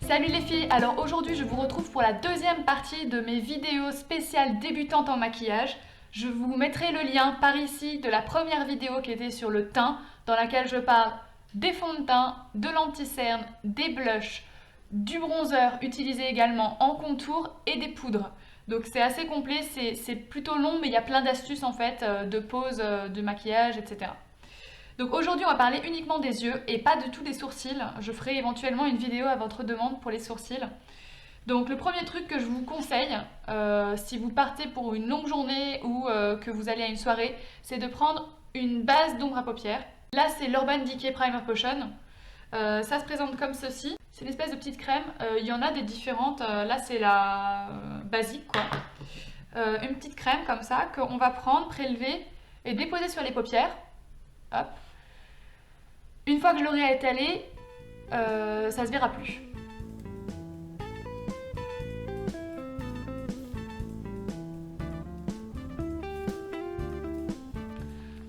Salut les filles, alors aujourd'hui je vous retrouve pour la deuxième partie de mes vidéos spéciales débutantes en maquillage. Je vous mettrai le lien par ici de la première vidéo qui était sur le teint, dans laquelle je parle des fonds de teint, de l'anti-cerne, des blushs, du bronzer utilisé également en contour et des poudres. Donc c'est assez complet, c'est plutôt long mais il y a plein d'astuces en fait, de pose, de maquillage, etc. Donc aujourd'hui on va parler uniquement des yeux et pas du tout des sourcils. Je ferai éventuellement une vidéo à votre demande pour les sourcils. Donc le premier truc que je vous conseille, si vous partez pour une longue journée ou que vous allez à une soirée, c'est de prendre une base d'ombre à paupières. Là c'est l'Urban Decay Primer Potion. Ça se présente comme ceci. C'est une espèce de petite crème. Il y en a des différentes. Là c'est la basique quoi. Une petite crème comme ça qu'on va prendre, prélever et déposer sur les paupières. Hop. Une fois que je l'aurai étalé, ça se verra plus.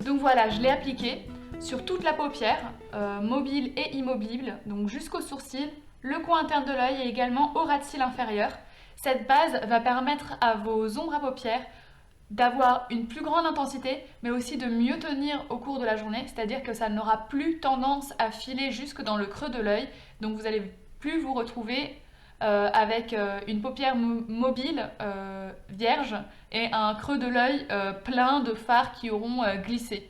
Donc voilà, je l'ai appliqué sur toute la paupière, mobile et immobile, donc jusqu'au sourcil, le coin interne de l'œil et également au ras de cils inférieur. Cette base va permettre à vos ombres à paupières d'avoir une plus grande intensité, mais aussi de mieux tenir au cours de la journée, c'est-à-dire que ça n'aura plus tendance à filer jusque dans le creux de l'œil, donc vous n'allez plus vous retrouver avec une paupière mobile, vierge, et un creux de l'œil plein de fards qui auront glissé.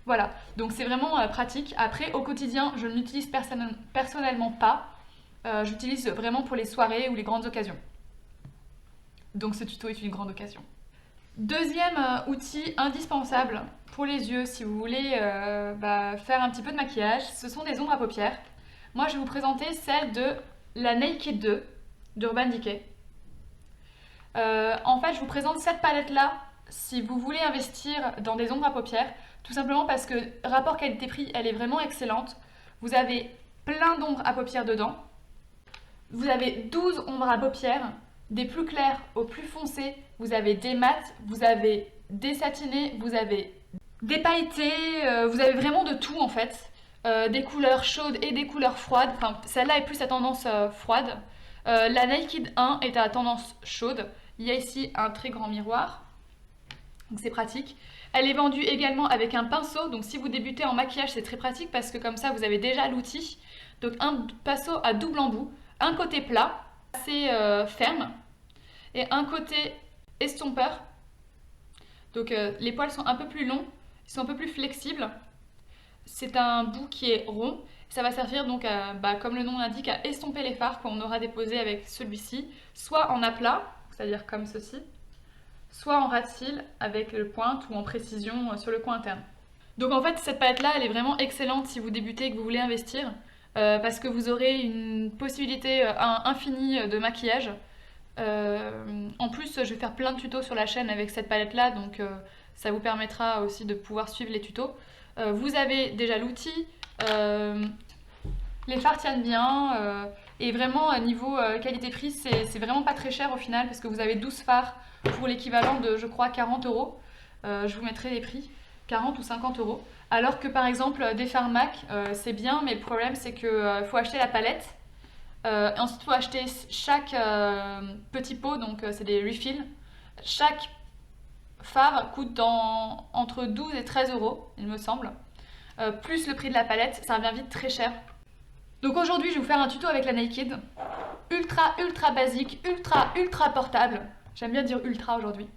Voilà, donc c'est vraiment pratique. Après, au quotidien, je ne l'utilise personnellement pas, j'utilise vraiment pour les soirées ou les grandes occasions. Donc ce tuto est une grande occasion. Deuxième outil indispensable pour les yeux si vous voulez faire un petit peu de maquillage, ce sont des ombres à paupières. Moi je vais vous présenter celle de la Naked 2 d'Urban Decay. En fait je vous présente cette palette là si vous voulez investir dans des ombres à paupières, tout simplement parce que rapport qualité-prix elle est vraiment excellente. Vous avez plein d'ombres à paupières dedans. Vous avez 12 ombres à paupières, des plus clairs aux plus foncés, vous avez des mats, vous avez des satinés, vous avez des pailletés, vous avez vraiment de tout en fait. Des couleurs chaudes et des couleurs froides, enfin celle-là est plus à tendance froide. La Naked 1 est à tendance chaude. Il y a ici un très grand miroir, donc c'est pratique. Elle est vendue également avec un pinceau, donc si vous débutez en maquillage c'est très pratique parce que comme ça vous avez déjà l'outil. Donc un pinceau à double embout, un côté plat, assez ferme, et un côté estompeur. Donc les poils sont un peu plus longs, ils sont un peu plus flexibles. C'est un bout qui est rond. Ça va servir donc à, comme le nom l'indique, à estomper les fards qu'on aura déposés avec celui-ci, soit en aplat, c'est-à-dire comme ceci, soit en ras de cils avec le pointe ou en précision sur le coin interne. Donc en fait cette palette là elle est vraiment excellente si vous débutez et que vous voulez investir, parce que vous aurez une possibilité infinie de maquillage. En plus je vais faire plein de tutos sur la chaîne avec cette palette là, donc ça vous permettra aussi de pouvoir suivre les tutos. Vous avez déjà l'outil, les fards tiennent bien, et vraiment à niveau qualité-prix c'est vraiment pas très cher au final parce que vous avez 12 fards pour l'équivalent de je crois 40 €. Je vous mettrai les prix, 40 ou 50 €. Alors que par exemple des fards MAC c'est bien, mais le problème c'est que faut acheter la palette. Ensuite, il faut acheter chaque petit pot, donc c'est des refills. Chaque fard coûte entre 12 et 13 €, il me semble. Plus le prix de la palette, ça revient vite très cher. Donc aujourd'hui, je vais vous faire un tuto avec la Naked. Ultra basique, ultra portable. J'aime bien dire ultra aujourd'hui.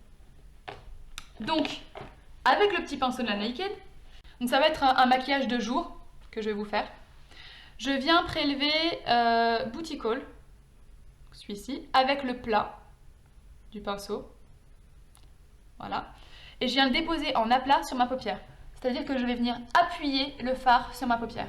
Donc, avec le petit pinceau de la Naked, donc ça va être un maquillage de jour que je vais vous faire. Je viens prélever Booty Call, celui-ci, avec le plat du pinceau. Voilà. Et je viens le déposer en aplat sur ma paupière. C'est-à-dire que je vais venir appuyer le fard sur ma paupière.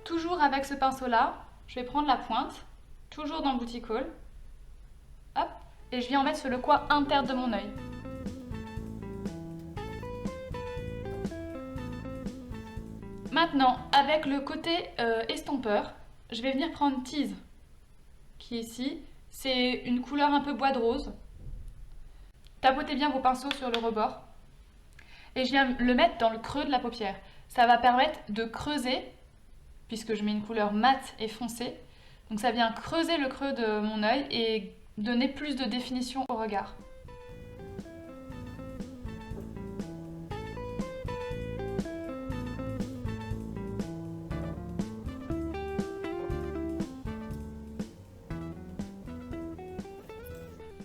Toujours avec ce pinceau-là, je vais prendre la pointe, toujours dans Booty Call, hop, et je viens en mettre sur le coin interne de mon œil. Maintenant, avec le côté estompeur, je vais venir prendre Tease, qui est ici, C'est une couleur un peu bois de rose. Tapotez bien vos pinceaux sur le rebord. Et je viens le mettre dans le creux de la paupière. Ça va permettre de creuser, puisque je mets une couleur mate et foncée. Donc ça vient creuser le creux de mon œil et donner plus de définition au regard.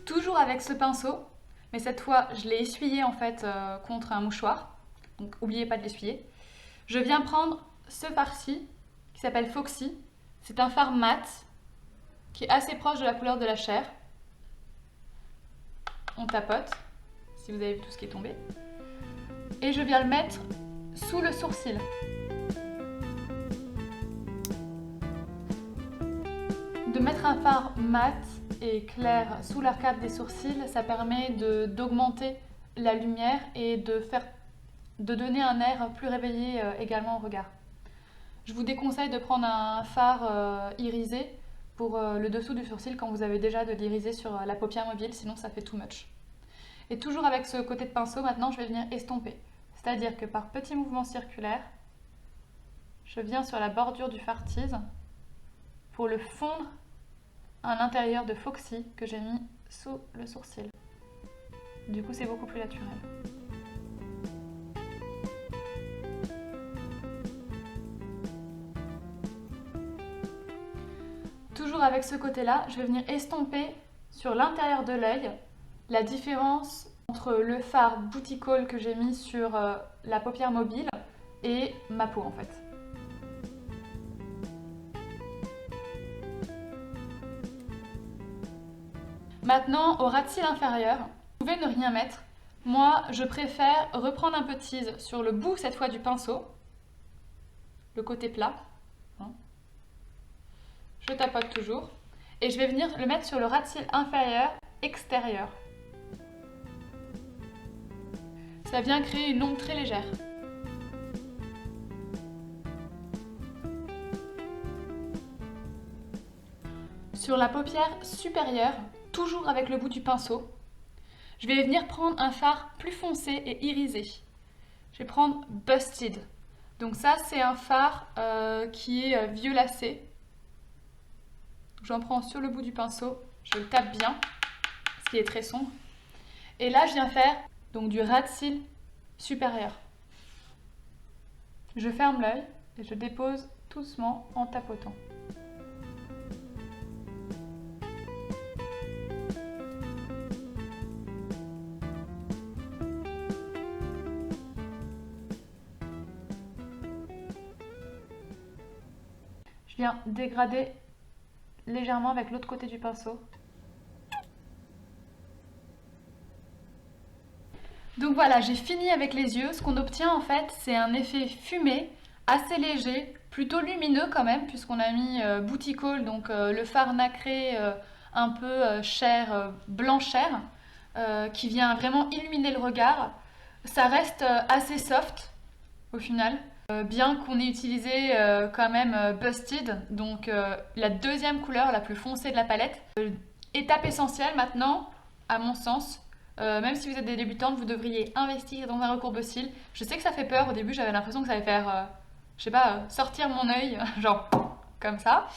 Toujours avec ce pinceau, mais cette fois je l'ai essuyé en fait contre un mouchoir, donc n'oubliez pas de l'essuyer. Je viens prendre ce fard-ci qui s'appelle Foxy. C'est un fard mat qui est assez proche de la couleur de la chair. On tapote, si vous avez vu tout ce qui est tombé. Et je viens le mettre sous le sourcil. De mettre un fard mat et clair sous l'arcade des sourcils, ça permet d'augmenter la lumière et de donner un air plus réveillé également au regard. Je vous déconseille de prendre un fard irisé pour le dessous du sourcil quand vous avez déjà de l'irisé sur la paupière mobile, sinon ça fait too much. Et toujours avec ce côté de pinceau, maintenant je vais venir estomper. C'est-à-dire que par petits mouvements circulaires, je viens sur la bordure du fard tease pour le fondre à l'intérieur de Foxy que j'ai mis sous le sourcil. Du coup, c'est beaucoup plus naturel. Toujours avec ce côté-là, je vais venir estomper sur l'intérieur de l'œil la différence entre le fard booty call que j'ai mis sur la paupière mobile et ma peau en fait. Maintenant, au ras de cils inférieur, vous pouvez ne rien mettre. Moi, je préfère reprendre un peu de tease sur le bout cette fois du pinceau, le côté plat. Je tapote toujours et je vais venir le mettre sur le ras de cils inférieur extérieur. Ça vient créer une ombre très légère. Sur la paupière supérieure, toujours avec le bout du pinceau, je vais venir prendre un fard plus foncé et irisé. Je vais prendre Busted. Donc ça, c'est un fard qui est violacé. J'en prends sur le bout du pinceau, je le tape bien, ce qui est très sombre. Et là, je viens faire donc du ras de cils supérieur. Je ferme l'œil et je dépose doucement en tapotant. Je viens dégrader légèrement avec l'autre côté du pinceau. Donc voilà, j'ai fini avec les yeux. Ce qu'on obtient en fait, c'est un effet fumé, assez léger, plutôt lumineux quand même, puisqu'on a mis booty call, donc le fard nacré un peu chair, blanc chair, qui vient vraiment illuminer le regard. Ça reste assez soft au final. Bien qu'on ait utilisé quand même Busted, donc la deuxième couleur la plus foncée de la palette. Étape essentielle maintenant, à mon sens, même si vous êtes des débutantes, vous devriez investir dans un recourbe-cils. Je sais que ça fait peur, au début j'avais l'impression que ça allait faire, je sais pas, sortir mon œil, genre comme ça.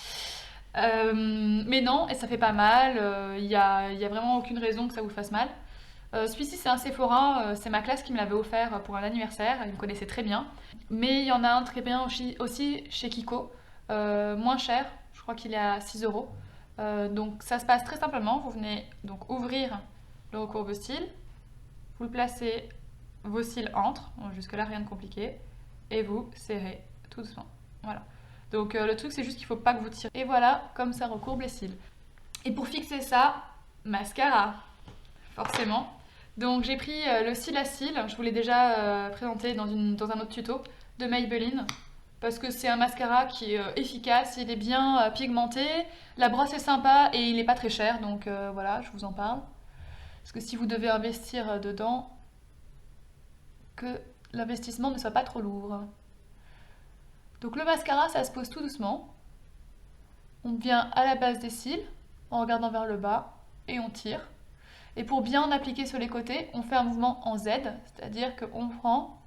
Mais non, et ça fait pas mal, il y a vraiment aucune raison que ça vous fasse mal. Celui-ci c'est un Sephora, c'est ma classe qui me l'avait offert pour un anniversaire, il me connaissait très bien. Mais il y en a un très bien aussi chez Kiko, moins cher, je crois qu'il est à 6 euros. Donc ça se passe très simplement, vous venez donc ouvrir le recourbe-cils, vous le placez, vos cils entrent, jusque là rien de compliqué, et vous serrez tout doucement. Voilà. Donc le truc c'est juste qu'il ne faut pas que vous tirez. Et voilà, comme ça recourbe les cils. Et pour fixer ça, mascara, forcément. Donc j'ai pris le cils à cils, je vous l'ai déjà présenté dans un autre tuto, de Maybelline. Parce que c'est un mascara qui est efficace, il est bien pigmenté, la brosse est sympa et il n'est pas très cher, donc voilà, je vous en parle. Parce que si vous devez investir dedans, que l'investissement ne soit pas trop lourd. Donc le mascara, ça se pose tout doucement. On vient à la base des cils, en regardant vers le bas et on tire. Et pour bien appliquer sur les côtés, on fait un mouvement en Z, c'est-à-dire qu'on prend,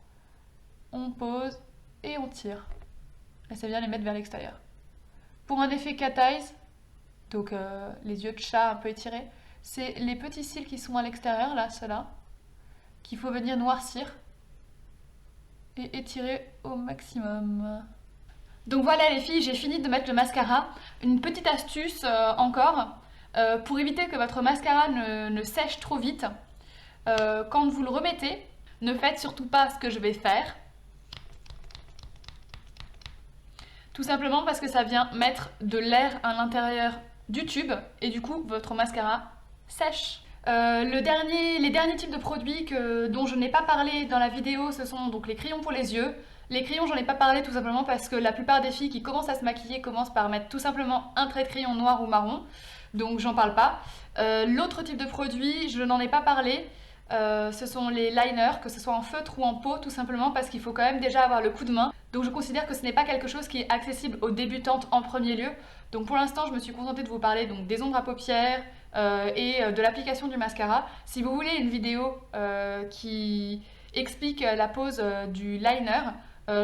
on pose et on tire. Et ça vient les mettre vers l'extérieur. Pour un effet cat eyes, donc les yeux de chat un peu étirés, c'est les petits cils qui sont à l'extérieur, là, ceux-là, qu'il faut venir noircir et étirer au maximum. Donc voilà les filles, j'ai fini de mettre le mascara. Une petite astuce encore, pour éviter que votre mascara ne sèche trop vite, quand vous le remettez, ne faites surtout pas ce que je vais faire. Tout simplement parce que ça vient mettre de l'air à l'intérieur du tube et du coup votre mascara sèche. Les derniers types de produits dont je n'ai pas parlé dans la vidéo, ce sont donc les crayons pour les yeux. Les crayons, j'en ai pas parlé tout simplement parce que la plupart des filles qui commencent à se maquiller commencent par mettre tout simplement un trait de crayon noir ou marron. Donc j'en parle pas. L'autre type de produit, je n'en ai pas parlé. Ce sont les liners, que ce soit en feutre ou en peau, tout simplement parce qu'il faut quand même déjà avoir le coup de main. Donc je considère que ce n'est pas quelque chose qui est accessible aux débutantes en premier lieu. Donc pour l'instant, je me suis contentée de vous parler donc, des ombres à paupières et de l'application du mascara. Si vous voulez une vidéo qui explique la pose du liner,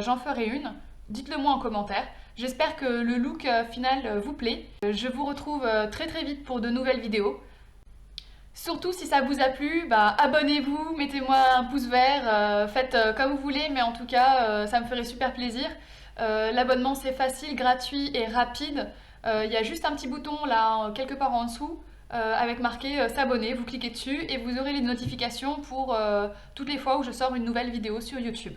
j'en ferai une. Dites-le moi en commentaire. J'espère que le look final vous plaît. Je vous retrouve très très vite pour de nouvelles vidéos. Surtout si ça vous a plu, abonnez-vous, mettez-moi un pouce vert, faites comme vous voulez, mais en tout cas ça me ferait super plaisir. L'abonnement c'est facile, gratuit et rapide. Il y a juste un petit bouton là quelque part en dessous avec marqué s'abonner, vous cliquez dessus et vous aurez les notifications pour toutes les fois où je sors une nouvelle vidéo sur YouTube.